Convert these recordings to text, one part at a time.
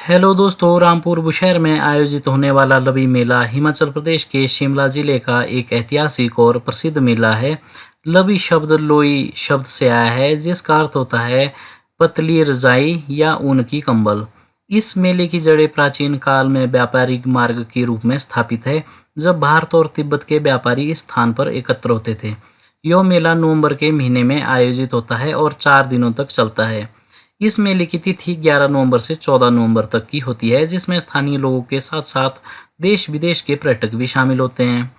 Hello दोस्तों, रामपुर बुशहर में आयोजित होने वाला लवी मेला हिमाचल प्रदेश के शिमला जिले का एक ऐतिहासिक और प्रसिद्ध मेला है। लवी शब्द लोई शब्द से आया है, जिसका अर्थ होता है पतली रजाई या ऊन की कंबल। इस मेले की जड़ें प्राचीन काल में व्यापारिक मार्ग के रूप में स्थापित है, जब भारत और तिब्बत के व्यापारी इस स्थान पर एकत्र होते थे। यह मेला नवंबर के महीने में आयोजित होता है और 4 दिनों तक चलता है। इस मेले की तिथि 11 नवंबर से 14 नवंबर तक की होती है, जिसमें स्थानीय लोगों के साथ साथ देश विदेश के पर्यटक भी शामिल होते हैं।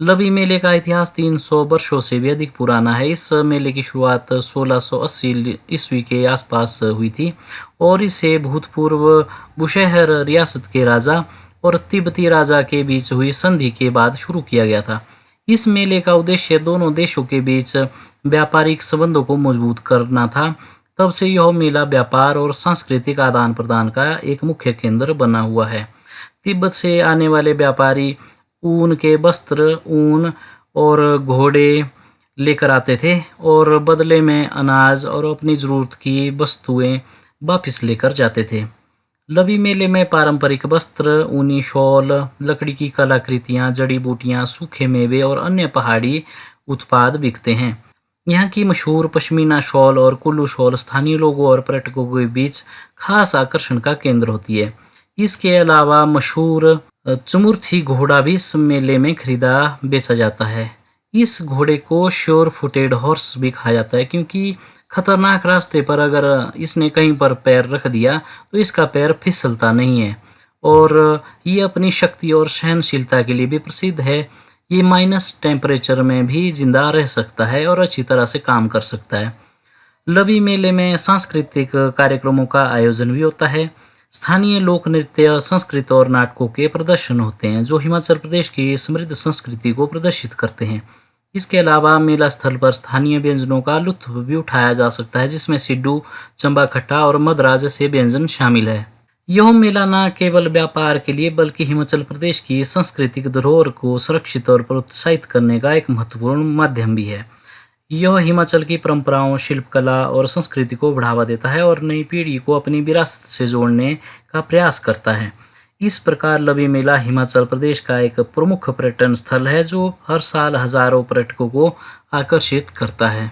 लवी मेले का इतिहास 300 वर्षों से भी अधिक पुराना है। इस मेले की शुरुआत 1680 ईस्वी के आसपास हुई थी और इसे भूतपूर्व बुशहर रियासत के राजा और तिब्बती राजा के बीच हुई संधि के बाद शुरू किया गया था। इस मेले का उद्देश्य दोनों देशों के बीच व्यापारिक संबंधों को मजबूत करना था। तब से यह मेला व्यापार और सांस्कृतिक आदान प्रदान का एक मुख्य केंद्र बना हुआ है। तिब्बत से आने वाले व्यापारी ऊन के वस्त्र, ऊन और घोड़े लेकर आते थे और बदले में अनाज और अपनी ज़रूरत की वस्तुएं वापस लेकर जाते थे। लवी मेले में पारंपरिक वस्त्र, ऊनी शॉल, लकड़ी की कलाकृतियां, जड़ी बूटियां, सूखे मेवे और अन्य पहाड़ी उत्पाद बिकते हैं। यहाँ की मशहूर पश्मीना शॉल और कुल्लू शॉल स्थानीय लोगों और पर्यटकों के बीच खास आकर्षण का केंद्र होती है। इसके अलावा मशहूर चमुर्थी घोड़ा भी इस मेले में खरीदा बेचा जाता है। इस घोड़े को श्योर फुटेड हॉर्स भी कहा जाता है, क्योंकि खतरनाक रास्ते पर अगर इसने कहीं पर पैर रख दिया तो इसका पैर फिसलता नहीं है और ये अपनी शक्ति और सहनशीलता के लिए भी प्रसिद्ध है। ये माइनस टेम्परेचर में भी जिंदा रह सकता है और अच्छी तरह से काम कर सकता है। लवी मेले में सांस्कृतिक कार्यक्रमों का आयोजन भी होता है। स्थानीय लोक नृत्य, संस्कृत और नाटकों के प्रदर्शन होते हैं, जो हिमाचल प्रदेश की समृद्ध संस्कृति को प्रदर्शित करते हैं। इसके अलावा मेला स्थल पर स्थानीय व्यंजनों का लुत्फ भी उठाया जा सकता है, जिसमें सिड्डू, चंबा खट्टा और मदरा जैसे व्यंजन शामिल है। यह मेला न केवल व्यापार के लिए बल्कि हिमाचल प्रदेश की सांस्कृतिक धरोहर को सुरक्षित और प्रोत्साहित करने का एक महत्वपूर्ण माध्यम भी है। यह हिमाचल की परंपराओं, शिल्पकला और संस्कृति को बढ़ावा देता है और नई पीढ़ी को अपनी विरासत से जोड़ने का प्रयास करता है। इस प्रकार लवी मेला हिमाचल प्रदेश का एक प्रमुख पर्यटन स्थल है, जो हर साल हजारों पर्यटकों को आकर्षित करता है।